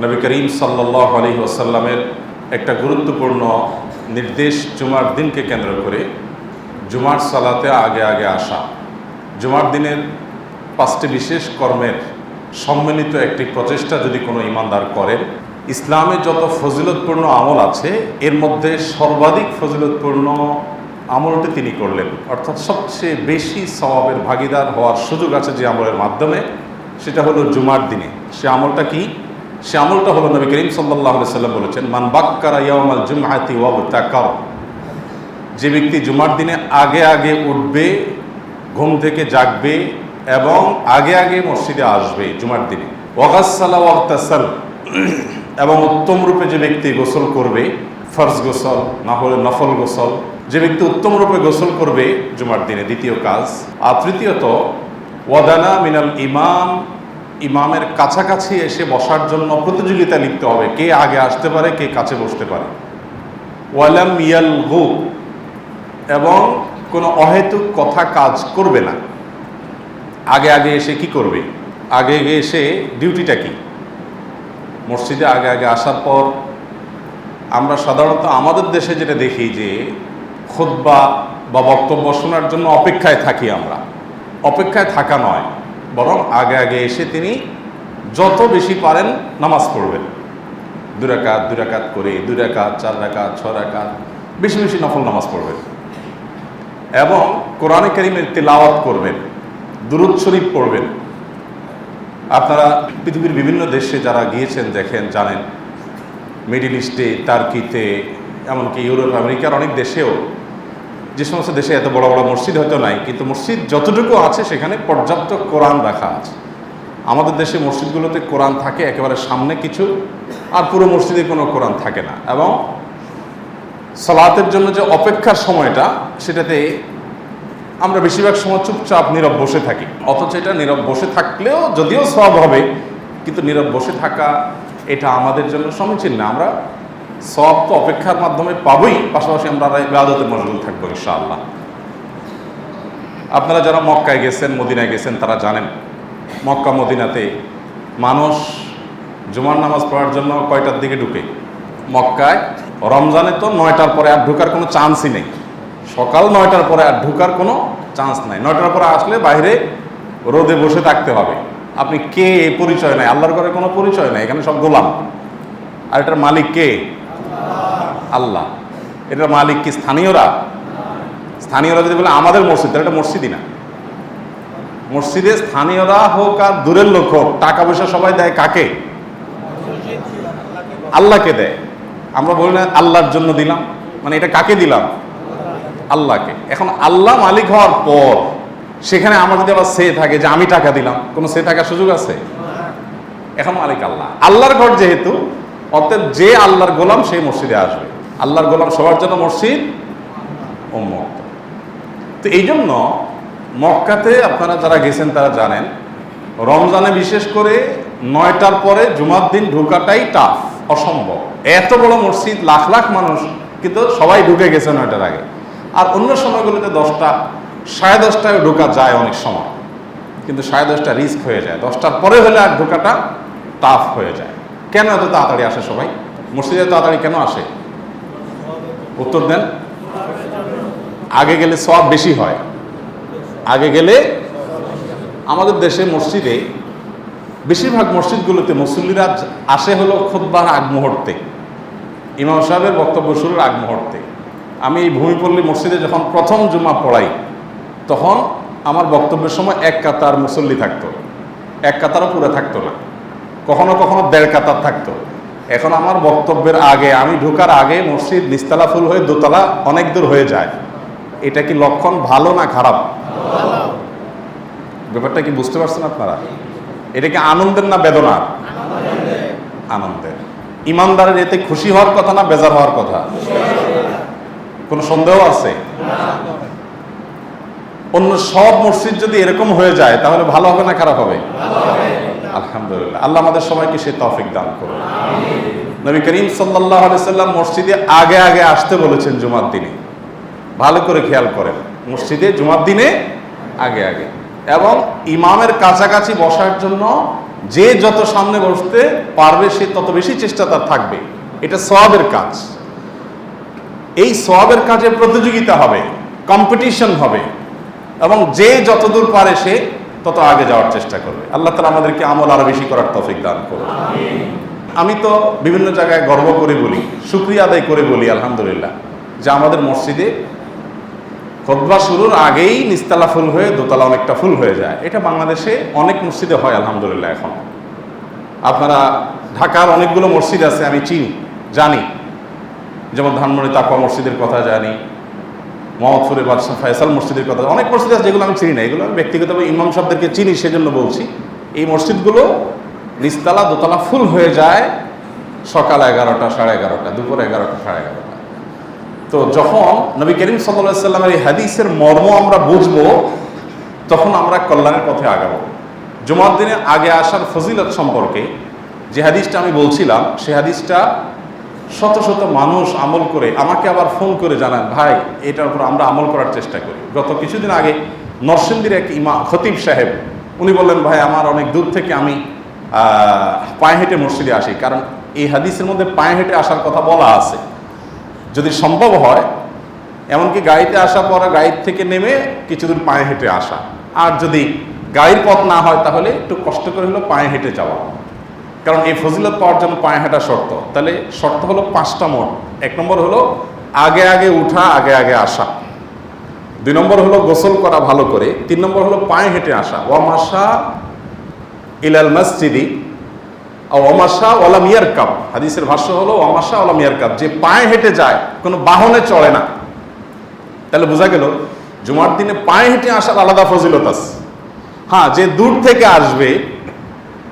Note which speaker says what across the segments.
Speaker 1: নবী করিম সাল্লাল্লাহু আলাইহি ওয়াসাল্লামের একটা গুরুত্বপূর্ণ নির্দেশ জুমার দিনকে কেন্দ্র করে জুমার সালাতে আগে আগে আসা, জুমার দিনের 5টি বিশেষ কর্মের সম্মিলিত একটি প্রচেষ্টা যদি কোনো ঈমানদার করেন, ইসলামে যত ফজিলতপূর্ণ আমল আছে এর মধ্যে সর্বাধিক ফজিলতপূর্ণ আমলটি তিনি করলেন, অর্থাৎ সবচেয়ে বেশি সওয়াবের ভাগীদার হওয়ার সুযোগ আছে যে আমলের মাধ্যমে, সেটা হলো জুমার দিনে। সে আমলটা কি? সে আমলটা হলো নবী করিম সাল্লাল্লাহু আলাইহি ওয়াসাল্লাম বলেছেন, মান বাক্কারা ইয়াউমাল জুমআতি ওয়াবতাকার, যে ব্যক্তি জুমার দিনে আগে আগে উঠবে, ঘুম থেকে জাগবে এবং আগে আগে মসজিদে আসবে জুমার দিনে, ওয়াগাসসালা ওয়াগতাসাল, এবং উত্তম রূপে যে ব্যক্তি গোসল করবে, ফরজ গোসল না হলে নফল গোসল, যে ব্যক্তি উত্তম রূপে গোসল করবে জুমার দিনে, দ্বিতীয় কাজ। আর তৃতীয়ত, ওয়াদানা মিনাল ইমাম, ইমামের কাছাকাছি এসে বসার জন্য প্রতিযোগিতা লিখতে হবে, কে আগে আসতে পারে, কে কাছে বসতে পারে। ওয়ালাম ইয়ালগু, এবং কোনো অহেতুক কথা কাজ করবে না। আগে আগে এসে কি করবে? আগে আগে এসে ডিউটিটা কি? মসজিদে আগে আগে আসার পর আমরা সাধারণত আমাদের দেশে যেটা দেখি যে খুতবা বা বক্তব্য শোনার জন্য অপেক্ষায় থাকি। আমরা অপেক্ষায় থাকা নয়, বরং আগে আগে এসে তিনি যত বেশি পারেন নামাজ পড়বেন, 2 রাকাত 2 রাকাত করে, 2 রাকাত 4 রাকাত 6 রাকাত, বেশি বেশি নফল নামাজ পড়বেন এবং কোরআনে কারীমের তিলাওয়াত করবেন, দুরূদ শরীফ পড়বেন। আপনারা পৃথিবীর বিভিন্ন দেশে যারা গিয়েছেন দেখেন, জানেন, মিডল ইস্টে, টার্কিতে, এমনকি ইউরোপ আমেরিকার অনেক দেশেও, যে সমস্ত দেশে এত বড় বড় মসজিদ হয়তো নাই, কিন্তু মসজিদ যতটুকু আছে সেখানে পর্যাপ্ত কোরআন রাখা আছে। আমাদের দেশে মসজিদগুলোতে কোরআন থাকে একেবারে সামনে কিছু, আর পুরো মসজিদে কোনো কোরআন থাকে না, এবং সালাতের জন্য যে অপেক্ষার সময়টা, সেটাতে আমরা বেশিরভাগ সময় চুপচাপ নীরব বসে থাকি। অথচ এটা নীরব বসে থাকলেও যদিও সওয়াব হবে, কিন্তু নীরব বসে থাকা এটা আমাদের জন্য সমীচীন না। আমরা সওয়াব তো অপেক্ষার মাধ্যমে পাবই, পাশাপাশি আমরা ইবাদতে মশগুল থাকবো ইনশাআল্লাহ। আপনারা যারা মক্কায় গেছেন, মদিনায় গেছেন, তারা জানেন মক্কা মদিনাতে মানুষ জুমার নামাজ পড়ার জন্য কয়টার দিকে ঢুকে? মক্কায় রমজানে তো 9টার পরে আর ঢুকার কোনো চান্সই নেই। সকাল 9টার পরে আর ঢুকার কোনো চান্স নাই। 9টার পরে আসলে বাইরে রোদে বসে থাকতে হবে। আপনি কে পরিচয় নাই, আল্লাহর ঘরে কোনো পরিচয় নাই, এখানে সব গোলাম। আর এটার মালিক কে? আল্লাহ। এটার মালিক কি স্থানীয়রা? স্থানীয়রা যদি বলে আমাদের মসজিদ, তাহলে এটা মসজিদই না। মসজিদে স্থানীয়রা হোক আর দূরের লোক হোক, টাকা পয়সা সবাই দেয় কাকে? আল্লাহকে দেয়। আমরা বলি না আল্লাহর জন্য দিলাম, মানে এটা কাকে দিলাম? আল্লাহকে। এখন আল্লাহ মালিক হওয়ার পর সেখানে আমার যদি আবার সে থাকে যে আমি টাকা দিলাম, কোনো সে থাকার সুযোগ আছে? এখন মালিক আল্লাহ। আল্লাহর ঘর যেহেতু, অতএব যে আল্লাহর গোলাম সেই মসজিদে আসবে। আল্লাহর গোলাম সবার জন্য মসজিদ উন্মুক্ত। তো এই জন্য মক্কাতে আপনারা যারা গেছেন তারা জানেন, রমজানে বিশেষ করে 9টার পরে জুমার দিন ঢোকাটাই টাফ, অসম্ভব। এত বড় মসজিদ, লাখ লাখ মানুষ, কিন্তু সবাই ঢুকে গেছে 9টার আগে। আর অন্য সময়গুলোতে 10টা, 10:30টায় ঢোকা যায় অনেক সময়, কিন্তু 10:30টা রিস্ক হয়ে যায়। 10টার পরে হলে আর ঢোকাটা টাফ হয়ে যায়। কেন এত তাড়াতাড়ি আসে সবাই? মসজিদে তাড়াতাড়ি কেন আসে? উত্তর দেন। আগে গেলে সওয়াব বেশি হয়। আগে গেলে আমাদের দেশে মসজিদে, বেশিরভাগ মসজিদগুলোতে মুসল্লিরা আসে হলো খুতবার আগ মুহূর্তে, ইমাম সাহেবের বক্তব্য শুরুর আগ মুহূর্তে। আমি এই ভূমিপল্লী মসজিদে যখন প্রথম জুমা পড়াই, তখন আমার বক্তব্যের সময় 1 কাতার মুসল্লি থাকতো, 1 কাতারও পুরো থাকতো না, কখনো কখনো 1.5 কাতার থাকতো। এখন আমার বক্তব্যের আগে, আমি ঢোকার আগে মসজিদ নিচতলা ফুল হয়ে দোতলা অনেক দূর হয়ে যায়। এটা কি লক্ষণ ভালো না খারাপ? ব্যাপারটা কি বুঝতে পারছেন আপনারা? এটা কি আনন্দের না বেদনার? আনন্দের। ইমানদারের এতে খুশি হওয়ার কথা না বেজার হওয়ার কথা? কোনো সন্দেহ আছে? অন্য সব মসজিদ যদি এরকম হয়ে যায় তাহলে ভালো হবে না খারাপ হবে? আলহামদুলিল্লাহ, আল্লাহ আমাদের সবাইকে সে তৌফিক দান করুন। নবী করিম সাল্লাল্লাহু আলাইহি সাল্লাম মসজিদে আগে আগে আসতে বলেছেন জুমার দিনে। ভালো করে খেয়াল করেন, মসজিদে জুমার দিনে আগে আগে। এবং ইমামের কাছাকাছি বসার জন্য যে যত সামনে বসতে পারবে সে তত বেশি চেষ্টা তার থাকবে। এটা সওয়াবের কাজ। এই সওয়াবের কাজে প্রতিযোগিতা হবে, কম্পিটিশন হবে, এবং যে যতদূর পারে সে তত আগে যাওয়ার চেষ্টা করবে। আল্লাহ তাআলা আমাদেরকে আমল আরো বেশি করার তৌফিক দান করুন। আমি তো বিভিন্ন জায়গায় গর্ব করে বলি, শুকরিয়া আদায় করে বলি আলহামদুলিল্লাহ, যে আমাদের মসজিদে খুতবা শুরুর আগেই নিচতলা ফুল হয়ে দোতলা অনেকটা ফুল হয়ে যায়। এটা বাংলাদেশে অনেক মসজিদে হয় আলহামদুলিল্লাহ। এখন আপনারা ঢাকার অনেকগুলো মসজিদ আছে আমি চিনি, জানি, যেমন ধানমন্ডি তাকওয়া মসজিদের কথা জানি, মোহাম্মদপুরের বাদশাহ ফয়সাল মসজিদের কথা, অনেক মসজিদ আছে যেগুলো আমি চিনি না। এগুলো আমি ব্যক্তিগতভাবে ইমাম সাহেবদেরকে চিনি, সেজন্য বলছি। এই মসজিদগুলো নিচতলা দোতলা ফুল হয়ে যায় সকাল 11টা, 11:30, দুপুর 11টা, 11:30। তো যখন নবী করিম সাল্লাল্লাহু আলাইহি সাল্লামের এই হাদিসের মর্ম আমরা বুঝবো, তখন আমরা কল্যাণের পথে আগাবো। জুমার দিনে আগে আসার ফজিলত সম্পর্কে যে হাদিসটা আমি বলছিলাম, সেই হাদিসটা শত শত মানুষ আমল করে আমাকে আবার ফোন করে জানান, ভাই এটার উপর আমরা আমল করার চেষ্টা করি। গত কিছুদিন আগে নরসিংদীর এক খতিব সাহেব উনি বললেন, ভাই আমার অনেক দূর থেকে আমি পায়ে হেঁটে মসজিদে আসি, কারণ এই হাদিসের মধ্যে পায়ে হেঁটে আসার কথা বলা আছে। যদি সম্ভব হয়, এমনকি গাড়িতে আসার পরে গাড়ির থেকে নেমে কিছু দূর পায়ে হেঁটে আসা, আর যদি গাড়ির পথ না হয় তাহলে একটু কষ্ট করে হলো পায়ে হেঁটে যাওয়া। কারণ এই ফজিলত পাওয়ার জন্য পায়ে হাঁটা শর্ত। তাহলে শর্ত হলো 5টা মোট। 1 নম্বর হলো আগে আগে উঠা, আগে আগে আসা। 2 নম্বর হলো গোসল করা ভালো করে। 3 নম্বর হলো পায়ে হেঁটে আসা। ওয়ামাশা ইলাল মসজিদি ওয়ামাশা ওয়ালাম ইয়ারকাব। হাদিসের ভাষ্য হলো ওয়ামাশা ওয়ালাম ইয়ারকাব, যে পায়ে হেঁটে যায়, কোনো বাহনে চড়ে না। তাহলে বোঝা গেল জুমার দিনে পায়ে হেঁটে আসার আলাদা ফজিলত আছে। হ্যাঁ, যে দূর থেকে আসবে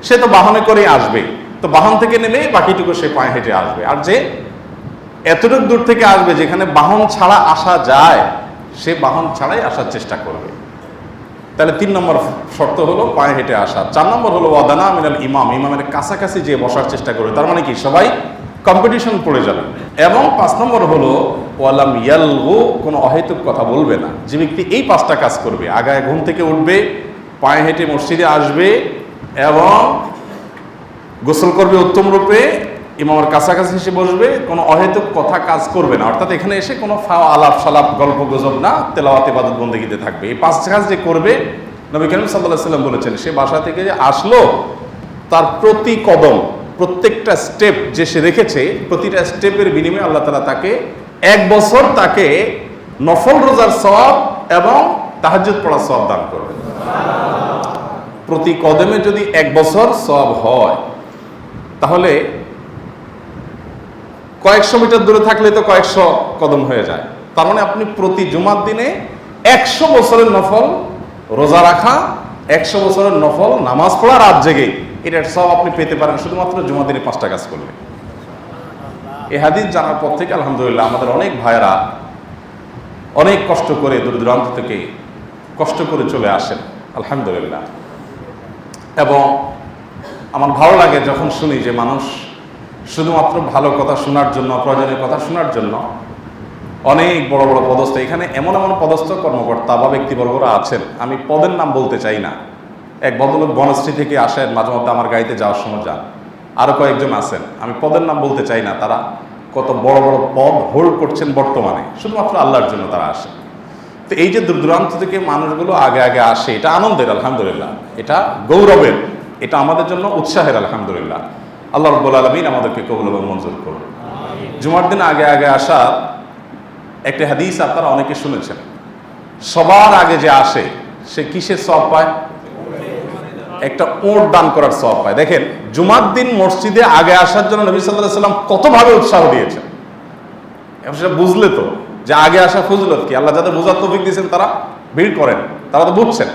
Speaker 1: সে তো বাহনে করেই আসবে, তো বাহন থেকে নেমে বাকিটুকু সে পায়ে হেঁটে আসবে। আর যে এতটুকু দূর থেকে আসবে যেখানে বাহন ছাড়া আসা যায়, সে বাহন ছাড়াই আসার চেষ্টা করবে। তাহলে 3 নম্বর শর্ত হলো পায়ে হেঁটে আসা। 4 নম্বর হলো ওয়াদানা মিনাল ইমাম, ইমামের কাছাকাছি যে বসার চেষ্টা করবে। তার মানে কি, সবাই কম্পিটিশন পড়ে যাবে। এবং 5 নম্বর হলো ওয়ালাম ইয়ালগু, কোনো অহেতুক কথা বলবে না। যে ব্যক্তি এই 5টা কাজ করবে, আগায় ঘুম থেকে উঠবে, পায়ে হেঁটে মসজিদে আসবে এবং গোসল করবে উত্তম রূপে, ইমামের কাছাকাছি এসে বসবে, কোনো অহেতুক কথা কাজ করবে না। অর্থাৎ এখানে এসে কোনো আলাপ সালাপ গল্প গুজব না, তেলাওয়াত ইবাদত বন্দেগীতে থাকবে। এই 5 কাজ যে করবে, নবী করিম সাল্লাল্লাহু আলাইহি সাল্লাম বলেছেন, সে বাসা থেকে যে আসলো তার প্রতি কদম, প্রত্যেকটা স্টেপ যে সে রেখেছে, প্রতিটা স্টেপের বিনিময়ে আল্লাহ তাআলা তাকে 1 বছর তাকে নফল রোজার সওয়াব এবং তাহাজ্জুদ পড়ার সওয়াব দান করবে। প্রতি কদমে যদি 1 বছর সওয়াব হয়, তাহলে কয়েকশো মিটার দূরে থাকলে তো কয়েকশো কদম হয়ে যায়। তার মানে আপনি প্রতি জুমার দিনে 100 বছরের নফল রোজা রাখা, 100 বছরের নফল নামাজ পড়া রাত জেগে, এটার সব আপনি পেতে পারেন শুধুমাত্র জুমার দিনে 5টা কাজ করলে। এই হাদিস জানার পর থেকে আলহামদুলিল্লাহ আমাদের অনেক ভাইয়েরা অনেক কষ্ট করে দূর দূরান্ত থেকে কষ্ট করে চলে আসেন আলহামদুলিল্লাহ। এবং আমার ভালো লাগে যখন শুনি যে মানুষ শুধুমাত্র ভালো কথা শোনার জন্য, প্রয়োজনীয় কথা শোনার জন্য অনেক বড় বড় পদস্থ, এখানে এমন এমন পদস্থ কর্মকর্তা বা ব্যক্তিবর্গরা আছেন, আমি পদের নাম বলতে চাই না। এক ভদ্রলোক বনশ্রী থেকে আসেন, মাঝে মধ্যে আমার গাড়িতে যাওয়ার সময় যান। আরও কয়েকজন আছেন, আমি পদের নাম বলতে চাই না। তারা কত বড় বড় পদ হোল্ড করছেন বর্তমানে, শুধুমাত্র আল্লাহর জন্য তারা আসেন। তো এই যে দূর দূরান্ত থেকে মানুষগুলো আগে আগে আসে, এটা আনন্দের আলহামদুলিল্লাহ, এটা গৌরবের, এটা আমাদের জন্য উৎসাহের আলহামদুলিল্লাহ। আল্লাহ রাব্বুল আলামিন আমাদেরকে কবুল এবং মঞ্জুর করুন। জুমার দিন আগে আগে আসা একটা হাদিস আপনারা অনেকে শুনেছেন, সবার আগে যে আসে সে কিসের সওয়াব পায়? একটা উট দান করার সওয়াব পায়। দেখেন জুমার দিন মসজিদে আগে আসার জন্য নবী সাল্লাল্লাহু আলাইহি সাল্লাম কতভাবে উৎসাহ দিয়েছেন। এখন সেটা বুঝলে তো যে আগে আসা ফজিলত কি। আল্লাহ যাদের বোঝার তৌফিক দিয়েছেন তারা ভিড় করেন, তারা তো বুঝছেন।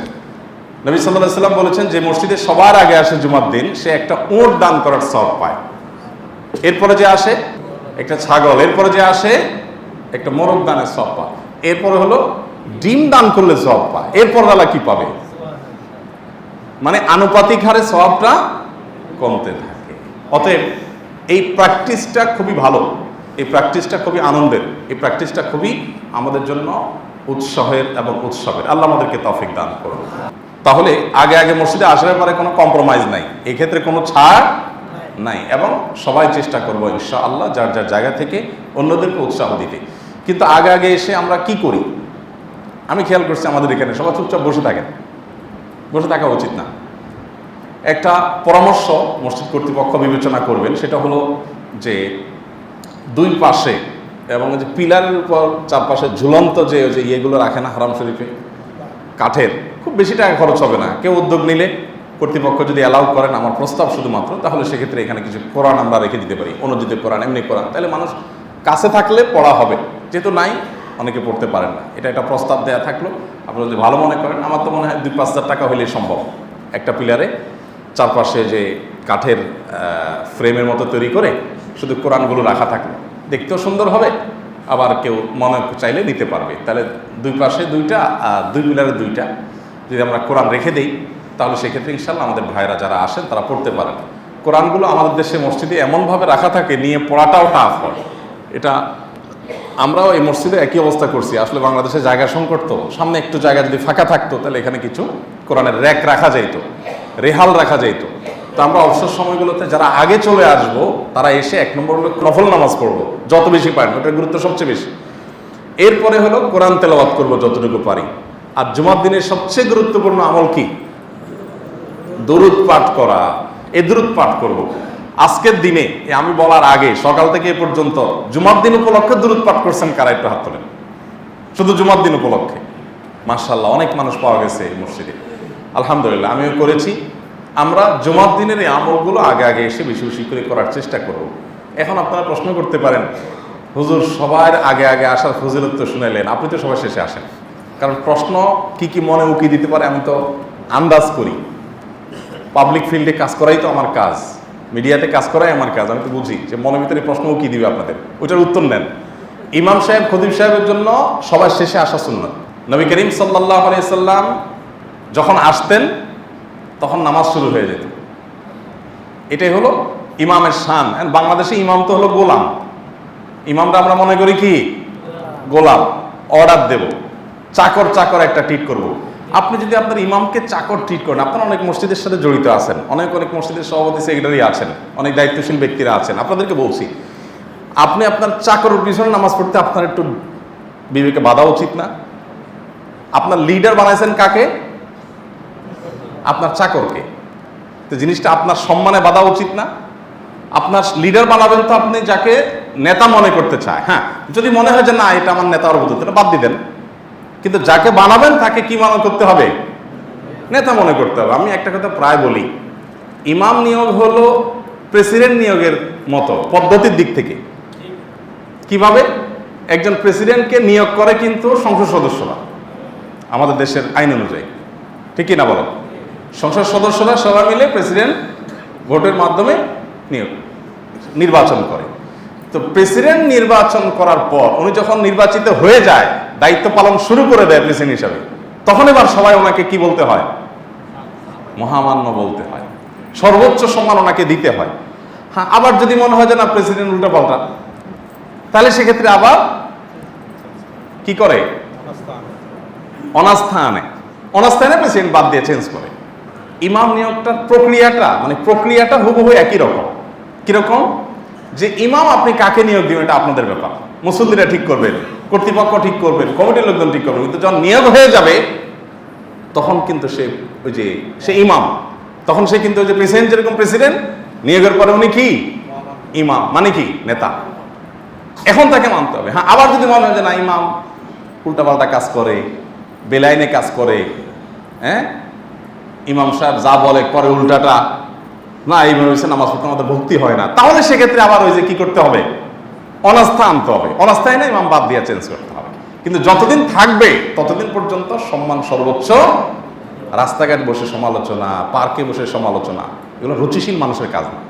Speaker 1: নবী সাল্লাল্লাহু আলাইহি সাল্লাম বলেছেন যে মসজিদে সবার আগে আসে জুমার দিন, সে একটা উট দান করার সওয়াব পায়। এরপরে যে আসে একটা ছাগল, এরপরে যে আসে একটা মোরগ দানের সওয়াব পায়, এরপরে হলো ডিম দান করলে সওয়াব পায়, এরপর আল্লাহ কি পাবে? মানে আনুপাতিক হারে সওয়াবটা কমতে থাকে। অতএব এই প্র্যাকটিসটা খুবই ভালো, এই প্র্যাকটিসটা খুবই আনন্দের, এই প্র্যাকটিসটা খুবই আমাদের জন্য উৎসাহের এবং উৎসবের। আল্লাহ আমাদেরকে তৌফিক দান করুন। তাহলে আগে আগে মসজিদে আসার ব্যাপারে কোনো কম্প্রোমাইজ নাই, এক্ষেত্রে কোনো ছাড় নাই, এবং সবাই চেষ্টা করবো ইনশাআল্লাহ যার যার জায়গা থেকে অন্যদেরকে উৎসাহ দিতে। কিন্তু আগে আগে এসে আমরা কি করি, আমি খেয়াল করছি আমাদের এখানে সবাই চুপচাপ বসে থাকেন, বসে থাকা উচিত না। একটা পরামর্শ মসজিদ কর্তৃপক্ষ বিবেচনা করবেন, সেটা হলো যে দুই পাশে এবং যে পিলারের উপর চারপাশে ঝুলন্ত যে ইয়েগুলো রাখে না হারাম শরীফে কাঠের, খুব বেশি টাকা খরচ হবে না। কেউ উদ্যোগ নিলে কর্তৃপক্ষ যদি অ্যালাউ করেন, আমার প্রস্তাব শুধুমাত্র, তাহলে সেক্ষেত্রে এখানে কিছু কোরআন আমরা রেখে দিতে পারি, অনুদিত কোরআন, এমনি কোরআন, তাহলে মানুষ কাছে থাকলে পড়া হবে, যেহেতু নাই অনেকে পড়তে পারেন না। এটা একটা প্রস্তাব দেওয়া থাকলো, আপনারা যদি ভালো মনে করেন। আমার তো মনে হয় 2-5 হাজার টাকা হলেই সম্ভব, একটা পিলারে চারপাশে যে কাঠের ফ্রেমের মতো তৈরি করে শুধু কোরআনগুলো রাখা থাকলো, দেখতেও সুন্দর হবে, আবার কেউ মনে চাইলে নিতে পারবে। তাহলে দুই পাশে দুইটা আর দুই পিলারে দুইটা যদি আমরা কোরআন রেখে দেই, তাহলে সেক্ষেত্রে ইনশাল্লাহ আমাদের ভাইরা যারা আসেন তারা পড়তে পারেন। কোরআনগুলো আমাদের দেশে মসজিদে এমনভাবে রাখা থাকে, নিয়ে পড়াটাও টাফ হয়। এটা আমরাও এই মসজিদে একই অবস্থা করছি। আসলে বাংলাদেশে জায়গা সংকট, তো সামনে একটু জায়গা যদি ফাঁকা থাকতো তাহলে এখানে কিছু কোরআনের র্যাক রাখা যাইতো, রেহাল রাখা যাইতো। তো আমরা অবসর সময়গুলোতে যারা আগে চলে আসবো তারা এসে 1 নম্বর হলো নফল নামাজ পড়বো, যত বেশি পারেন, ওটার গুরুত্ব সবচেয়ে বেশি। এরপরে হলো কোরআন তেলাওয়াত করবো যতটুকু পারি। আর জুমার দিনের সবচেয়ে গুরুত্বপূর্ণ আমল কি? দরুদ পাঠ করা। এই দরুদ পাঠ করব আজকের দিনে, আমি বলার আগে সকাল থেকে এ পর্যন্ত জুমার দিন উপলক্ষে দরুদ পাঠ করছেন কারা? একটু হাত তোলেন। শুধু জুমার দিন উপলক্ষে মাশাআল্লাহ অনেক মানুষ পাওয়া গেছে এই মসজিদে, আলহামদুলিল্লাহ, আমিও করেছি। আমরা জুমার দিনের এই আমলগুলো আগে আগে এসে বেশি বেশি করে করার চেষ্টা করব। এখন আপনারা প্রশ্ন করতে পারেন, হুজুর সবার আগে আগে আসার ফজিলত তো শুনাইলেন, আপনি তো সবাই শেষে আসেন। কারণ প্রশ্ন কি কি মনে উকি দিতে পারে আমি তো আন্দাজ করি। পাবলিক ফিল্ডে কাজ করাই তো আমার কাজ, মিডিয়াতে কাজ করাই আমার কাজ। আমি তো বুঝি যে মনের ভিতরে প্রশ্ন উকি দিবে আপনাদের, ওইটার উত্তর নেন। ইমাম সাহেব, খতিব সাহেবের জন্য সবার শেষে আসা সুন্নাত। নবী করিম সাল্লাল্লাহু আলাইহি সাল্লাম যখন আসতেন তখন নামাজ শুরু হয়ে যেত। এটাই হলো ইমামের শান। বাংলাদেশে ইমাম তো হলো গোলাম। ইমামরা আমরা মনে করি কি গোলাম, অর্ডার দেব, চাকর চাকর একটা ট্রিট করব। আপনি যদি আপনার ইমামকে চাকর ট্রিট করেন, আপনারা অনেক মসজিদের সাথে জড়িত আছেন, অনেক মসজিদের সভাপতি সেক্রেটারি আছেন, অনেক দায়িত্বশীল ব্যক্তিরা আছেন, আপনাদেরকে বলছি, আপনি আপনার চাকরের পিছনে নামাজ পড়তে আপনার একটু বিবেকে বাধা উচিত না? আপনার লিডার বানাইছেন কাকে? আপনার চাকরকে। তো জিনিসটা আপনার সম্মানে বাধা উচিত না? আপনার লিডার বানাবেন তো আপনি যাকে নেতা মনে করতে চায়। হ্যাঁ, যদি মনে হয় যে না এটা আমার নেতার বুঝতে, এটা বাদ দিবেন। কিন্তু যাকে বানাবেন তাকে কি মনে করতে হবে? নেতা মনে করতে হবে। আমি একটা কথা প্রায় বলি, ইমাম নিয়োগ হলো প্রেসিডেন্ট নিয়োগের মতো পদ্ধতির দিক থেকে। কিভাবে? একজন প্রেসিডেন্টকে নিয়োগ করে কিন্তু সংসদ সদস্যরা, আমাদের দেশের আইন অনুযায়ী, ঠিক কি না বলেন? সংসদ সদস্যরা সবাই মিলে প্রেসিডেন্ট ভোটের মাধ্যমে নির্বাচন করে। তো প্রেসিডেন্ট নির্বাচন করার পর উনি যখন নির্বাচিত হয়ে যায়, দায়িত্ব পালন শুরু করে দেয় প্রেসিডেন্ট হিসাবে, তখন এবার সবাই ওনাকে কি বলতে হয়? মহামান্য বলতে হয়, সর্বোচ্চ সম্মান ওনাকে দিতে হয়। হ্যাঁ, আবার যদি মনে হয় যে না প্রেসিডেন্ট উল্টা পাল্টা, তাহলে সেক্ষেত্রে আবার কি করে? অনাস্থা আনে। অনাস্থা এনে প্রেসিডেন্ট বাদ দিয়ে চেঞ্জ করে। ইমাম নিয়োগটার প্রক্রিয়াটা হুবহু একই রকম। কিরকম? যে ইমাম আপনি কাকে নিয়োগ দিবেন এটা আপনাদের ব্যাপার, মুসল্লিরা ঠিক করবেন, কর্তৃপক্ষ ঠিক করবেন, কমিটির লোকজন ঠিক করবেন। কিন্তু যখন নিয়োগ হয়ে যাবে তখন কিন্তু সে ইমাম, তখন সে কিন্তু ওই যে প্রেসিডেন্ট, যেরকম প্রেসিডেন্ট নিয়োগের পরে উনি কি ইমাম, মানে কি নেতা। এখন তাকে মানতে হবে। হ্যাঁ, আবার যদি মনে হয় যে না ইমাম উল্টাপাল্টা কাজ করে, বেলাইনে কাজ করে, হ্যাঁ ইমাম সাহেব যা বলে করে উল্টাটা, না এইভাবে নামাজ পড়তে আমাদের ভক্তি হয় না, তাহলে সেক্ষেত্রে আবার ওই যে কি করতে হবে? অনাস্থা আনতে হবে। অনাস্থায় না, ইমাম বাদ দিয়ে চেঞ্জ করতে হবে। কিন্তু যতদিন থাকবে ততদিন পর্যন্ত সম্মান সর্বোচ্চ। রাস্তাঘাট বসে সমালোচনা, পার্কে বসে সমালোচনা, এগুলো রুচিশীল মানুষের কাজ না।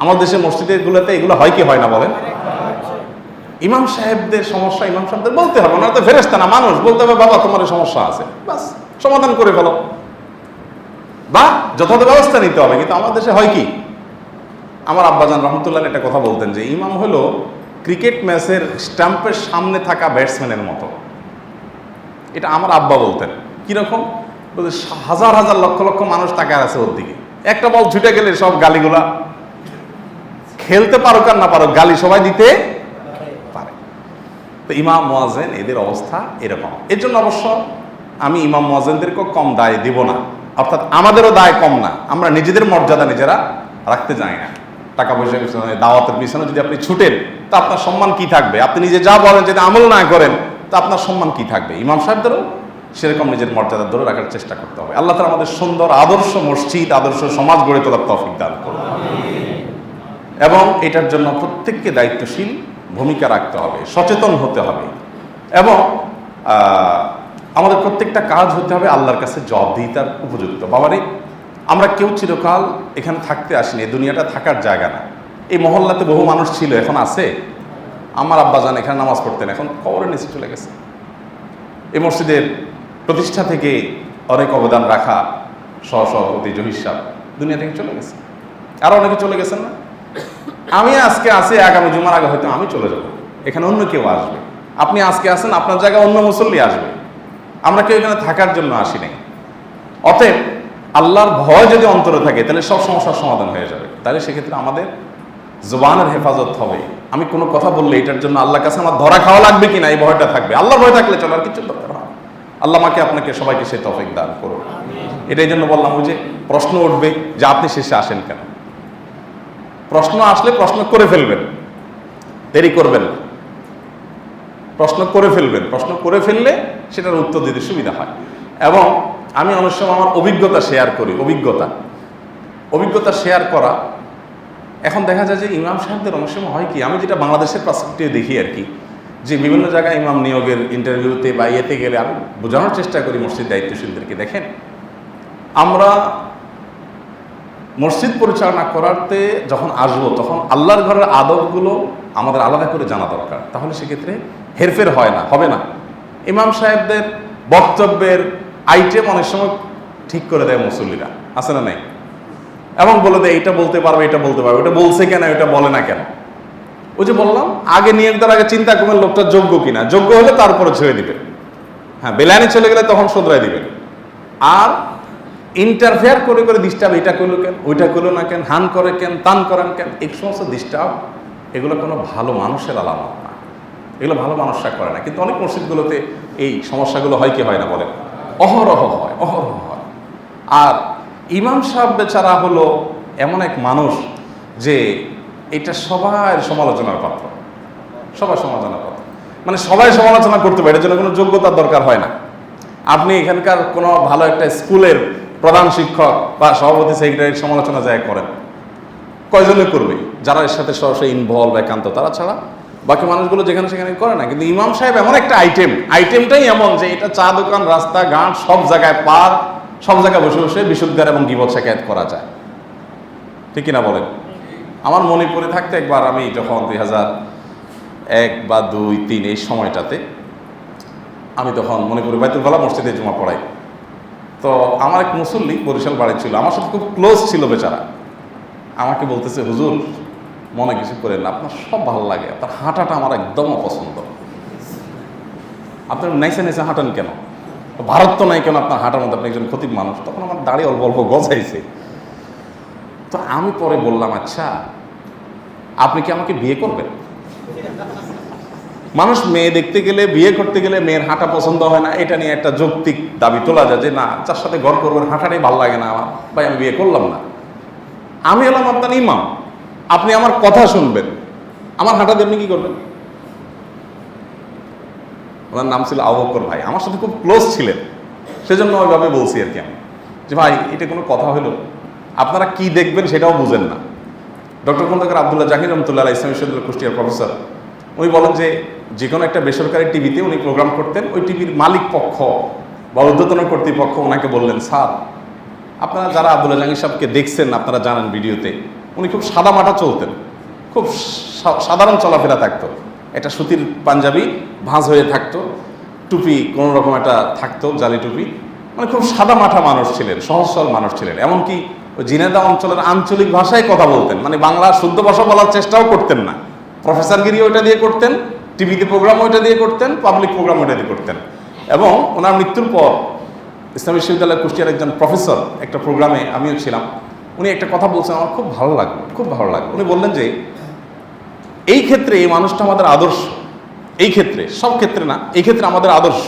Speaker 1: আমাদের দেশের মসজিদগুলোতে এগুলো হয় কি হয় না বলেন? ইমাম সাহেবদের সমস্যা ইমাম সাহেবদের বলতে হবে, ওনারা তো ফেরেশতা না, মানুষ। বলতে হবে বাবা তোমার সমস্যা আছে, বাস সমাধান করে ফেলো, বা যথাযথ ব্যবস্থা নিতে হবে। কিন্তু আমাদের দেশে হয় কি, আমার আব্বাজান রহমতুল্লাহ একটা কথা বলতেন যে ইমাম হলো ক্রিকেট ম্যাচের স্ট্যাম্পের সামনে থাকা ব্যাটসম্যানের মতো। এটা আমার আব্বা বলতেন। কিরকম? বলছে হাজার হাজার লক্ষ লক্ষ মানুষ তাকায় আছে ওর দিকে, একটা বল ছুটে গেলে সব গালিগুলা, খেলতে পারো আর না পারো গালি সবাই দিতে পারে। তো ইমাম মুয়াজ্জিন এদের অবস্থা এরকম। এর জন্য অবশ্য আমি ইমাম মুয়াজ্জিনদেরকেও কম দায় দিব না, অর্থাৎ আমাদেরও দায় কম না। আমরা নিজেদের মর্যাদা নিজেরা রাখতে যাই না। টাকা পয়সার পিছনে, দাওয়াতের পিছনে যদি আপনি ছুটেন তা আপনার সম্মান কি থাকবে? আপনি নিজে যা বলেন যদি আমল না করেন তা আপনার সম্মান কি থাকবে? ইমাম সাহেবদেরও সেরকম নিজের মর্যাদা ধরে রাখার চেষ্টা করতে হবে। আল্লাহ তাআলা আমাদের সুন্দর আদর্শ মসজিদ, আদর্শ সমাজ গড়ে তোলার তৌফিক দান করুন। এবং এটার জন্য প্রত্যেককে দায়িত্বশীল ভূমিকা রাখতে হবে, সচেতন হতে হবে, এবং আমাদের প্রত্যেকটা কাজ হতে হবে আল্লাহর কাছে জবাবদিহিতার উপযুক্ত। বাবারে, আমরা কেউ চিরকাল এখানে থাকতে আসিনি, এই দুনিয়াটা থাকার জায়গা না। এই মহল্লাতে বহু মানুষ ছিল, এখন আছে। আমার আব্বাজান এখানে নামাজ পড়তেন, এখন কবরের নিচে চলে গেছে। এই মসজিদের প্রতিষ্ঠা থেকে অনেক অবদান রাখা সহসভাপতি জহির সাহেব দুনিয়া থেকে চলে গেছে, আরও অনেকে চলে গেছেন না। আমি আজকে আসি, আগামী জুমার আগে হয়তো আমি চলে যাব, এখানে অন্য কেউ আসবে। আপনি আজকে আসেন, আপনার জায়গায় অন্য মুসল্লি আসবে। আমরা কেউ এখানে থাকার জন্য আসি নাই। অতএব আল্লাহর ভয় যদি অন্তরে থাকে তাহলে সব সমস্যার সমাধান হয়ে যাবে। তাহলে সেক্ষেত্রে আমাদের জবানের হেফাজত হবে। আমি কোনো কথা বললে এটার জন্য আল্লাহর কাছে আমার ধরা খাওয়া লাগবে কিনা এই ভয়টা থাকবে। আল্লাহর ভয় থাকলে চলো, আর কিছু দরকার হয়। আল্লাহ আমাকে আপনাকে সবাইকে সে তৌফিক দান করুন। এটাই জন্য বললাম, ওই যে প্রশ্ন উঠবে যে আপনি শেষে আসেন কেন? প্রশ্ন আসলে প্রশ্ন করে ফেলবেন, দেরি করবেন না। প্রশ্ন করে ফেলবেন, প্রশ্ন করে ফেললে সেটার উত্তর দিতে সুবিধা হয়। এবং আমি অনেক সময় আমার অভিজ্ঞতা শেয়ার করি। অভিজ্ঞতা শেয়ার করা, এখন দেখা যায় যে ইমাম সাহেবদের অনেক সময় হয় কি, আমি যেটা বাংলাদেশের পার্সপেক্টিভে দেখি আর কি, যে বিভিন্ন জায়গায় ইমাম নিয়োগের ইন্টারভিউতে বা ইয়েতে গেলে আমি বোঝানোর চেষ্টা করি মসজিদ দায়িত্বশীলদেরকে, দেখেন আমরা মসজিদ পরিচালনা করাতে যখন আসবো তখন আল্লাহর ঘরের আদবগুলো আমাদের আলাদা করে জানা দরকার। তাহলে সেক্ষেত্রে হেরফের হবে না। ইমাম সাহেবদের বক্তব্যের আইটেম অনেক সময় ঠিক করে দেয় মুসল্লিরা, আছে না নাই? এবং বলে দেয় এটা বলতে পারবে, এটা বলতে পারবে, ওটা বলছে কেন, এটা বলে না কেন। ওই যে বললাম, আগে নিয়োগ দেওয়ার আগে চিন্তা করবেন লোকটা যোগ্য কিনা, যোগ্য হলে তারপরে ছেড়ে দিবেন। হ্যাঁ, বেলানি চলে গেলে তখন শোধরাই দিবেন। আর ইন্টারফেয়ার করে করে ডিস্টার্ব, এটা করলো কেন, ওইটা করলো না কেন, হান করে কেন, তান করেন কেন, এই সমস্ত ডিস্টার্ব, এগুলো কোনো ভালো মানুষের আলামত না। এগুলো ভালো মানুষরা করে না। কিন্তু অনেক মসজিদগুলোতে এই সমস্যাগুলো হয় কি হয় না বলেন? অহরহ হয়। আর ইমাম সাহেব বেচারা হলো এমন এক মানুষ যে এটা সবাই সমালোচনার পাত্র, মানে সবাই সমালোচনা করতে পারে। এটার জন্য কোনো যোগ্যতার দরকার হয় না। আপনি এখানকার কোনো ভালো একটা স্কুলের প্রধান শিক্ষক বা সভাপতি সেক্রেটারির সমালোচনা যায় করেন, কয়জনে করবে? যারা এর সাথে সরাসরি ইনভলভ, একান্ত, তারা ছাড়া বাকি মানুষগুলো যেখানে সেখানে করে না। কিন্তু ইমাম সাহেব এমন একটা আইটেমটাই এমন যে এটা চা দোকান, রাস্তাঘাট, সব জায়গায় পার, সব জায়গায় বসে বসে বিশুদ্ধার এবং গীবত শিকায়াত করা যায়। ঠিক কিনা বলেন? আমার মনে পড়ে থাকতে একবার আমি যখন 2001 বা 2003 এই সময়টাতে আমি তখন মনে করি বাইতুল বালা মসজিদে জুমা পড়াই। তো আমার এক মুসল্লি বরিশাল বাড়ি ছিল, আমার সাথে খুব ক্লোজ ছিল বেচারা। আমাকে বলতেছে, হুজুর মনে কিছু করেন না, আপনার সব ভালো লাগে, আপনার হাঁটাটা আমার একদম অপছন্দ। আপনার নাইসে নাইসে হাঁটান কেন? ভারত তো নাই কেন আপনার হাঁটার মধ্যে? আপনি একজন খতিব মানুষ। তখন আমার দাড়ি অল্প অল্প গজাইছে। তো আমি পরে বললাম, আচ্ছা আপনি কি আমাকে বিয়ে করবেন? মানুষ মেয়ে দেখতে গেলে, বিয়ে করতে গেলে মেয়ের হাঁটা পছন্দ হয় না, এটা নিয়ে একটা যৌক্তিক দাবি তোলা যায় যে না, যার সাথে ঘর করবেন হাঁটাটাই ভালো লাগে না আমার, ভাই আমি বিয়ে করলাম না। আমি হলাম আপনার ইমাম, আপনি আমার কথা শুনবেন, আমার হাঁটা দিয়ে আপনি কি করবেন? ওনার নাম ছিল আবু বকর ভাই, আমার সাথে খুব ক্লোজ ছিলেন, সেজন্য ওইভাবে বলছি আর কি আমি, যে ভাই এটা কোনো কথা হলো? আপনারা কি দেখবেন সেটাও বুঝেন না। ডক্টর খন্দকার আব্দুল্লাহ জাহির রহমতুল্লাহ ইসলামী বিশ্ববিদ্যালয় কুষ্টিয়ার প্রফেসর, উনি বলেন যে কোনো একটা বেসরকারি টিভিতে উনি প্রোগ্রাম করতেন, ওই টিভির মালিক পক্ষ বা ঊর্ধ্বতন কর্তৃপক্ষ ওনাকে বললেন, স্যার আপনারা যারা আব্দুল্লাহ জাহাঙ্গীর সাহেবকে দেখছেন আপনারা জানেন ভিডিওতে, উনি খুব সাদামাটা চলতেন, খুব সাধারণ চলাফেরা থাকতো, একটা সুতির পাঞ্জাবি ভাঁজ হয়ে থাকতো, টুপি কোনো রকম একটা থাকতো, জালি টুপি, মানে খুব সাদামাটা মানুষ ছিলেন, সহজ সরল মানুষ ছিলেন। এমনকি ওই ঝিনাইদহ অঞ্চলের আঞ্চলিক ভাষায় কথা বলতেন, মানে বাংলা শুদ্ধ ভাষা বলার চেষ্টাও করতেন না। প্রফেসরগিরি ওইটা দিয়ে করতেন, টিভিতে প্রোগ্রাম ওইটা দিয়ে করতেন, পাবলিক প্রোগ্রাম ওইটা দিয়ে করতেন। এবং ওনার মৃত্যুর পর ইসলামী বিশ্ববিদ্যালয়ের কুষ্টিয়ার একজন প্রফেসর, একটা প্রোগ্রামে আমিও ছিলাম, উনি একটা কথা বলছেন, আমার খুব ভালো লাগলো, খুব ভালো লাগলো। উনি বললেন যে এই ক্ষেত্রে এই মানুষটা আমাদের আদর্শ, এই ক্ষেত্রে, সব ক্ষেত্রে না, এই ক্ষেত্রে আমাদের আদর্শ।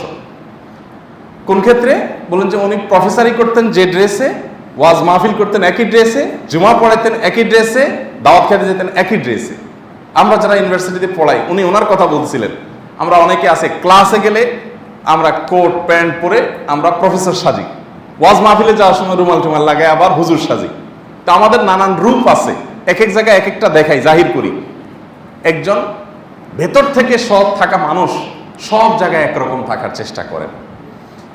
Speaker 1: কোন ক্ষেত্রে? বলেন যে উনি প্রফেসরি করতেন যে ড্রেসে, ওয়াজ মাহফিল করতেন একই ড্রেসে, জুমা পড়াইতেন একই ড্রেসে, দাওয়াত খেতে যেতেন একই ড্রেসে। আমরা যারা ইউনিভার্সিটিতে পড়াই, উনি ওনার কথা বলছিলেন, আমরা অনেকে আছে ক্লাসে গেলে আমরা কোট প্যান্ট পরে আমরা প্রফেসর সাজি, ওয়াজ মাহফিলে যাওয়ার সময় রুমাল টুমাল লাগাই আবার হুজুর সাজি। তো আমাদের নানান রূপ আছে, এক এক জায়গায় এক একটা দেখাই, জাহির করি। একজন ভেতর থেকে সৎ থাকা মানুষ সব জায়গায় একরকম থাকার চেষ্টা করেন।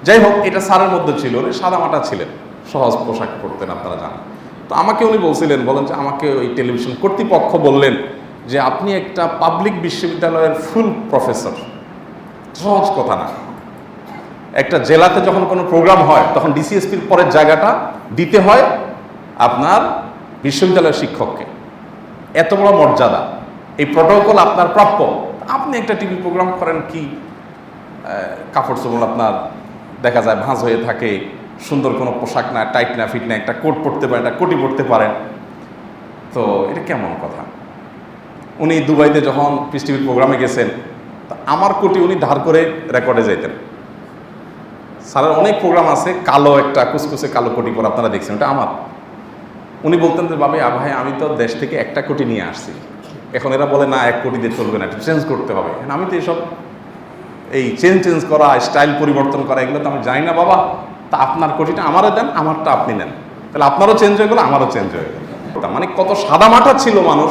Speaker 1: যাই হোক, এটা স্যারের মধ্যে ছিল, উনি সাদামাটা ছিলেন, সহজ পোশাক পরতেন, আপনারা জানেন। তো আমাকে উনি বলছিলেন, বলেন যে আমাকে ওই টেলিভিশন কর্তৃপক্ষ বললেন যে আপনি একটা পাবলিক বিশ্ববিদ্যালয়ের ফুল প্রফেসর। সহজ কথা না। একটা জেলাতে যখন কোনো প্রোগ্রাম হয় তখন ডিসিএসপির পরের জায়গাটা দিতে হয় আপনার বিশ্ববিদ্যালয়ের শিক্ষককে। এত বড় মর্যাদা, এই প্রটোকল আপনার প্রাপ্য। আপনি একটা টিভি প্রোগ্রাম করেন, কি কাপড় চোপড় আপনার দেখা যায় ভাঁজ হয়ে থাকে, সুন্দর কোনো পোশাক না, টাইট না, ফিট না, একটা কোট পরতে পারেন, একটা কোটি পরতে পারেন। তো এটা কেমন কথা? উনি দুবাইতে যখন পিস টিভির প্রোগ্রামে গেছেন, আমার কোটি উনি ধার করে রেকর্ডে যাইতেন। স্যারের অনেক প্রোগ্রাম আছে, কালো একটা কুচকুচে কালো কোটি পরে আপনারা দেখছেন, ওটা আমার। উনি বলতেন যে ভাই আমি তো দেশ থেকে একটা কোটি নিয়ে আসছি, এখন এরা বলে না 1 কোটি দিয়ে চলবে না, একটু চেঞ্জ করতে হবে। আমি তো এইসব এই চেঞ্জ করা, স্টাইল পরিবর্তন করা, এগুলো তো আমি জানি না বাবা। তা আপনার কোটিটা আমারও দেন, আমারটা আপনি নেন, তাহলে আপনারও চেঞ্জ হয়ে গেল, আমারও চেঞ্জ হয়ে গেল। মানে কত সাদামাটা ছিল মানুষ।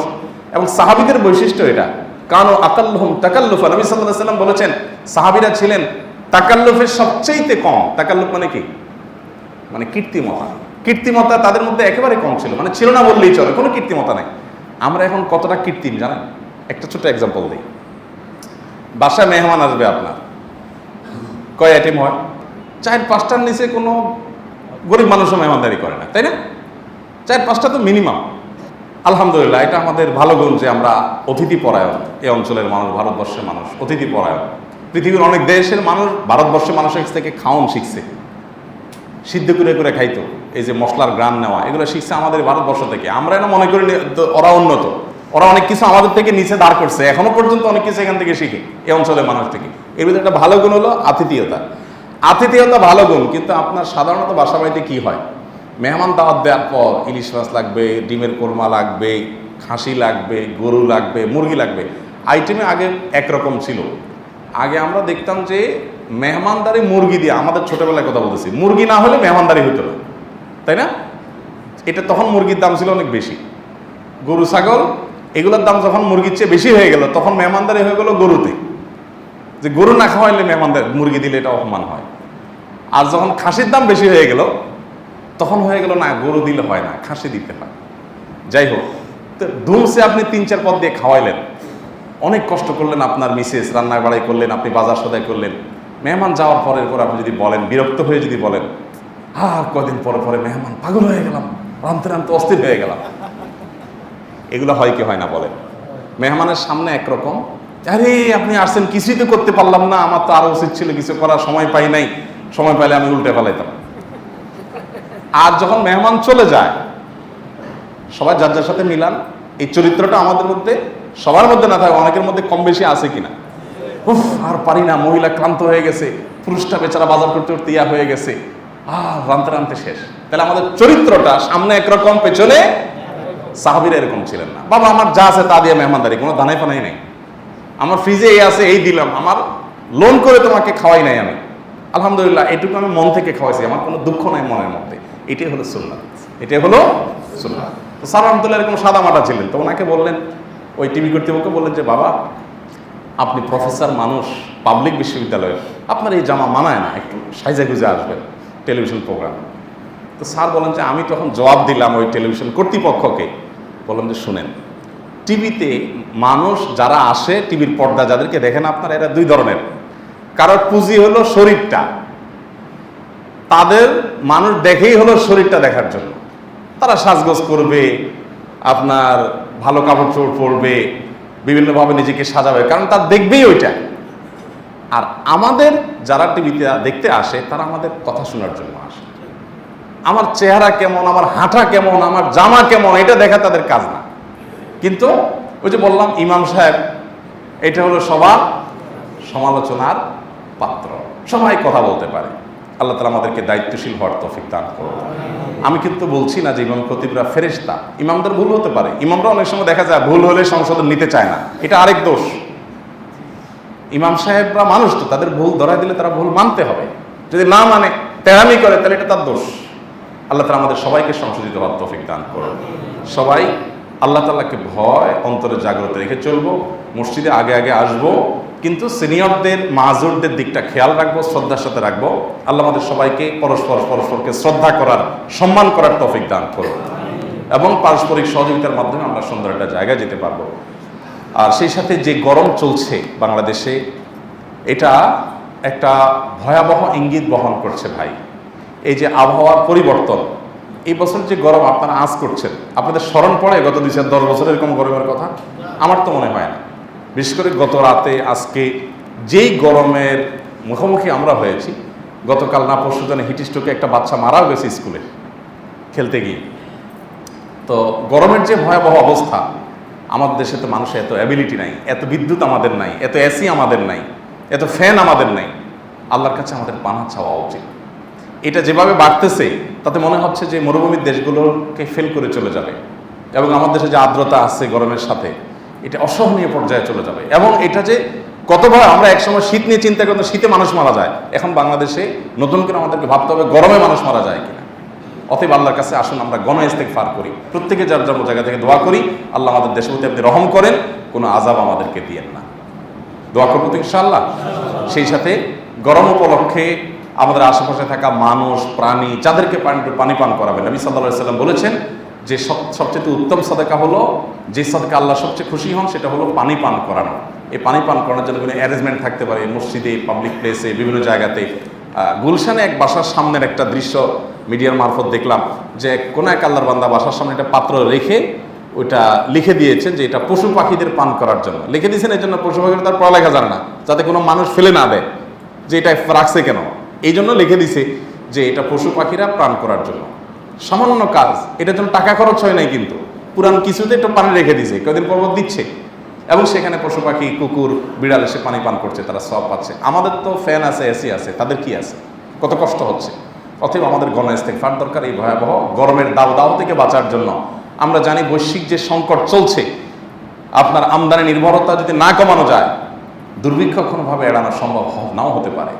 Speaker 1: এবং সাহাবীদের বৈশিষ্ট্য এটা, কানো আকাল্লুহুম তাকাল্লুফা। নবী সাল্লাল্লাহু আলাইহি ওয়াসাল্লাম বলেছেন সাহাবীরা ছিলেন তাকাল্লুফের সবচেয়ে কম। তাকাল্লুফ মানে কি? মানে কীর্তিমতা। কীর্তিমতা তাদের মধ্যে একেবারে কম ছিল, মানে ছিল না বললেই চলে, কোনো কীর্তিমতা নাই। আমরা এখন কতটা কৃত্রিম জানেন? একটা ছোট এক্সাম্পল দিই। বাসায় মেহমান আসবে আপনার, কয় আইটেম হয়? 4-5টার নিচে কোনো গরিব মানুষও মেহমানদারি করে না, তাই না? 4-5টা তো মিনিমাম। আলহামদুলিল্লাহ, এটা আমাদের ভালো গুণ যে আমরা অতিথি পরায়ণ। এই অঞ্চলের মানুষ, ভারতবর্ষের মানুষ অতিথি পরায়ণ। পৃথিবীর অনেক দেশের মানুষ ভারতবর্ষের মানুষের কাছ থেকে খাওয়ান শিখছে, সিদ্ধ করে করে খাইতো, এই যে মশলার গ্রান নেওয়া, এগুলো শিখছে আমাদের ভারতবর্ষ থেকে। আমরা না মনে করি ওরা উন্নত, ওরা অনেক কিছু আমাদের থেকে নিচে দাঁড় করছে, এখনো পর্যন্ত অনেক কিছু এখান থেকে শিখে, এই অঞ্চলের মানুষ থেকে। এর ভিতরে একটা ভালো গুণ হলো আতিথেয়তা। আতিথেয়তা ভালো গুণ, কিন্তু আপনার সাধারণত বাসা বাড়িতে কি হয়? মেহমান দাওয়াত দেওয়ার পর ইলিশ মাছ লাগবে, ডিমের কোরমা লাগবে, খাসি লাগবে, গরু লাগবে, মুরগি লাগবে। আইটেমে আগে একরকম ছিল। আগে আমরা দেখতাম যে মেহমানদারি মুরগি দিয়ে, আমাদের ছোটবেলায় কথা বলতেছি, মুরগি না হলে মেহমানদারি হতো না, তাই না? এটা তখন মুরগির দাম ছিল অনেক বেশি। গরু ছাগল এগুলোর দাম যখন মুরগির চেয়ে বেশি হয়ে গেল, তখন মেহমানদারি হয়ে গেল গরুতে, যে গরু না খাওয়াইলে মেহমানদারি, মুরগি দিলে এটা অপমান হয়। আর যখন খাসির দাম বেশি হয়ে গেল, তখন হয়ে গেল না, গরু দিলে হয় না, খাসি দিতে হয়। যাই হোক, তো ধুমসে আপনি 3-4 পদ দিয়ে খাওয়াইলেন, অনেক কষ্ট করলেন, আপনার মিসেস রান্না বাড়াই করলেন, আপনি বাজার সদাই করলেন। মেহমান যাওয়ার পরের পর আপনি যদি বলেন, বিরক্ত হয়ে যদি বলেন, কদিন পরে পরে মেহমান, পাগল হয়ে গেলাম, রানতে রানতে অস্থির হয়ে গেলাম, এগুলো হয় কি হয় না বলেন? মেহমানের সামনে একরকম, আরে আপনি আসছেন, কিছুই তো করতে পারলাম না, আমার তো আরো উচিত ছিল কিছু করার, সময় পাই নাই, সময় পাইলে আমি উল্টে ফেলাইতাম। আর যখন মেহমান চলে যায়, সবাই যার যার সাথে মিলান। এই চরিত্রটা আমাদের মধ্যে, সবার মধ্যে না থাকে, অনেকের মধ্যে কম বেশি আছে কিনা। উফ, আর পারি না, মহিলা ক্লান্ত হয়ে গেছে, পুরুষটা বেচারা বাজার করতে করতে ইয়া হয়ে গেছে, রানতে রানতে শেষ। তাহলে আমাদের চরিত্রটা সামনে একরকম, পেছনে। সাহাবীরা এরকম ছিলেন না। বাবা আমার যা আছে তা দিয়ে মেহমানদারি, কোনো দানাই ফানাই নেই, আমার ফ্রিজে এই আছে এই দিলাম, আমার লোন করে তোমাকে খাওয়াই নাই আমি, আলহামদুলিল্লাহ এটুকু আমি মন থেকে খাওয়াইছি, আমার কোনো দুঃখ নাই মনের মধ্যে। এটাই হলো সুন্নাত, এটাই হলো সুন্নাত। তো স্যার রহমতুল্লাহ এরকম সাদামাটা ছিলেন। তো ওনাকে বললেন, ওই টিভি কর্তৃপক্ষ বললেন যে বাবা আপনি প্রফেসর মানুষ, পাবলিক বিশ্ববিদ্যালয়ের, আপনার এই জামা মানায় না, একটু সাইজে গুজে আসবেন টেলিভিশন প্রোগ্রাম। তো স্যার বলেন যে আমি তখন জবাব দিলাম ওই টেলিভিশন কর্তৃপক্ষকে, বললাম যে শুনেন, টিভিতে মানুষ যারা আসে, টিভির পর্দা যাদেরকে দেখেন আপনারা, এরা 2 ধরনের। কারোর পুঁজি হলো শরীরটা, তাদের মানুষ দেখেই হলো শরীরটা দেখার জন্য, তারা সাজগোজ করবে, আপনার ভালো কাপড় চোপড় পরবে, বিভিন্নভাবে নিজেকে সাজাবে, কারণ তার দেখবেই ওইটা। আর আমাদের যারা টিভিতে দেখতে আসে তারা আমাদের কথা শোনার জন্য আসে। আমার চেহারা কেমন, আমার হাঁটা কেমন, আমার জামা কেমন, এটা দেখা তাদের কাজ না। কিন্তু ওই যে বললাম ইমাম সাহেব, এটা হলো সবার সমালোচনার পাত্র, সবাই কথা বলতে পারে। আল্লাহ তাআলা আমাদেরকে দায়িত্বশীল হওয়ার তৌফিক দান করুন। আমি কিন্তু বলছি না যে ইমাম খতিবরা ফেরেশতা, ইমামদের ভুল হতে পারে। ইমামরা অনেক সময় দেখা যায় ভুল হলে সংশোধন নিতে চায় না, এটা আরেক দোষ। ইমাম সাহেবরা মানুষ তো, তাদের ভুল ধরায় দিলে তারা ভুল মানতে হবে। যদি না মানে তেড়ামি করে তাহলে এটা তার দোষ। আল্লাহ তাআলা আমাদের সবাইকে সংশোধিত হওয়ার তৌফিক দান করুন। সবাই আল্লাহ তাআলাকে ভয় অন্তরে জাগ্রত রেখে চলবো, মসজিদে আগে আগে আসবো, কিন্তু সিনিয়রদের মাজুরদের দিকটা খেয়াল রাখবো, শ্রদ্ধার সাথে রাখবো। আল্লাহ আমাদের সবাইকে পরস্পরকে শ্রদ্ধা করার, সম্মান করার তৌফিক দান করুন এবং পারস্পরিক সহযোগিতার মাধ্যমে আমরা সুন্দর একটা জায়গায় যেতে পারবো। আর সেই সাথে যে গরম চলছে বাংলাদেশে, এটা একটা ভয়াবহ ইঙ্গিত বহন করছে ভাই। এই যে আবহাওয়ার পরিবর্তন, এই বছর যে গরম আপনারা আঁচ করছেন, আপনাদের স্মরণ পড়ে গত 2-10 বছর এরকম গরমের কথা? আমার তো মনে হয় না। বিশেষ করে গত রাতে আজকে যেই গরমের মুখোমুখি আমরা হয়েছি, গতকাল না পরশু দিনে হিট স্ট্রোকে একটা বাচ্চা মারাও গেছে স্কুলে খেলতে গিয়ে। তো গরমের যে ভয়াবহ অবস্থা, আমাদের দেশে তো মানুষের এত অ্যাবিলিটি নাই, এত বিদ্যুৎ আমাদের নাই, এত এসি আমাদের নাই, এত ফ্যান আমাদের নাই। আল্লাহর কাছে আমাদের পানা চাওয়া উচিত। এটা যেভাবে বাড়তেছে তাতে মনে হচ্ছে যে মরুভূমির দেশগুলোকে ফেল করে চলে যাবে এবং আমাদের দেশে যে আর্দ্রতা আছে গরমের সাথে, এটা অসহনীয় পর্যায়ে চলে যাবে। এবং এটা যে কতবার আমরা একসময় শীত নিয়ে চিন্তা করতাম, শীতে মানুষ মারা যায়, এখন বাংলাদেশে নতুন করে আমাদেরকে ভাবতে হবে গরমে মানুষ মারা যায় কিনা। অতএব আল্লাহর কাছে আসুন আমরা গণ ইস্তেগফার করি, প্রত্যেকে যার যার জায়গা থেকে দোয়া করি, আল্লাহ আমাদের দেশের প্রতি আপনি রহম করেন, কোনো আযাব আমাদেরকে দিয়েন না। দোয়া করবো তো ইনশাআল্লাহ। সেই সাথে গরম উপলক্ষে আমাদের আশেপাশে থাকা মানুষ, প্রাণী, যাদেরকে পানি পান করাবেন, নবী সাল্লাল্লাহু আলাইহি সাল্লাম বলেছেন যে সবচেয়ে উত্তম সাদাকা হলো, যে সাদাকা আল্লাহ সবচেয়ে খুশি হন, সেটা হলো পানি পান করানো। এই পানি পান করানোর জন্য কোনো অ্যারেঞ্জমেন্ট থাকতে পারে মসজিদে, পাবলিক প্লেসে, বিভিন্ন জায়গাতে। গুলশানে এক বাসার সামনের একটা দৃশ্য মিডিয়ার মারফত দেখলাম যে কোনো এক আল্লাহর বান্দা বাসার সামনে একটা পাত্র রেখে ওইটা লিখে দিয়েছেন যে এটা পশু পাখিদের পান করার জন্য লিখে দিয়েছেন। এই জন্য পশু পাখিরা তার পড়ালেখা জানে না, যাতে কোনো মানুষ ফেলে না দেয় যে এটা রাখছে কেন, এই জন্য লিখে দিছে যে এটা পশু পাখিরা পান করার জন্য। সামান্য কাজ, এটার জন্য টাকা খরচ হয় নাই, কিন্তু পুরান কিছুতে একটু পানি রেখে দিছে, কয়েকদিন পর দিচ্ছে এবং সেখানে পশু পাখি, কুকুর, বিড়াল এসে পানি পান করছে, তারা সব পাচ্ছে। আমাদের তো ফ্যান আছে, এসি আছে, তাদের কি আছে, কত কষ্ট হচ্ছে। অতএব আমাদের গণ ইস্তেগফার দরকার এই ভয়াবহ গরমের দাও থেকে বাঁচার জন্য। আমরা জানি বৈশ্বিক যে সংকট চলছে, আপনার আমদানি নির্ভরতা যদি না কমানো যায়, দুর্ভিক্ষ কোনোভাবে এড়ানো সম্ভব নাও হতে পারে।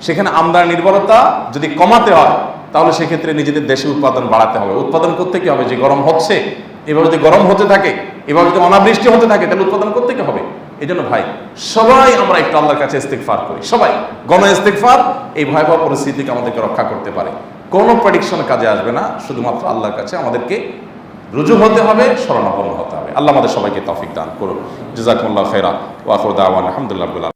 Speaker 1: সেখানে আমদানি নির্ভরতা যদি কমাতে হয়, তাহলে সেক্ষেত্রে নিজেদের দেশে উৎপাদন বাড়াতে হবে। উৎপাদন করতে কি হবে? যে গরম হচ্ছে, এভাবে যদি গরম হতে থাকে, এভাবে যদি অনাবৃষ্টি হতে থাকে, তাহলে উৎপাদন করতে কি হবে? এই জন্য ভাই সবাই আমরা একটু আল্লাহর কাছে ইস্তেগফার করি, সবাই গণ ইস্তেগফার এই ভয়াবহ পরিস্থিতিকে আমাদেরকে রক্ষা করতে পারে। কোনো প্রেডিকশন কাজে আসবে না, শুধুমাত্র আল্লাহর কাছে আমাদেরকে রুজু হতে হবে, শরণাপন্ন হতে হবে। আল্লাহ আমাদের সবাইকে তৌফিক দান করুন। জাযাকুমুল্লাহু খাইরা ওয়া আখিরু দাওয়ানা আলহামদুলিল্লাহি রাব্বিল আলামিন।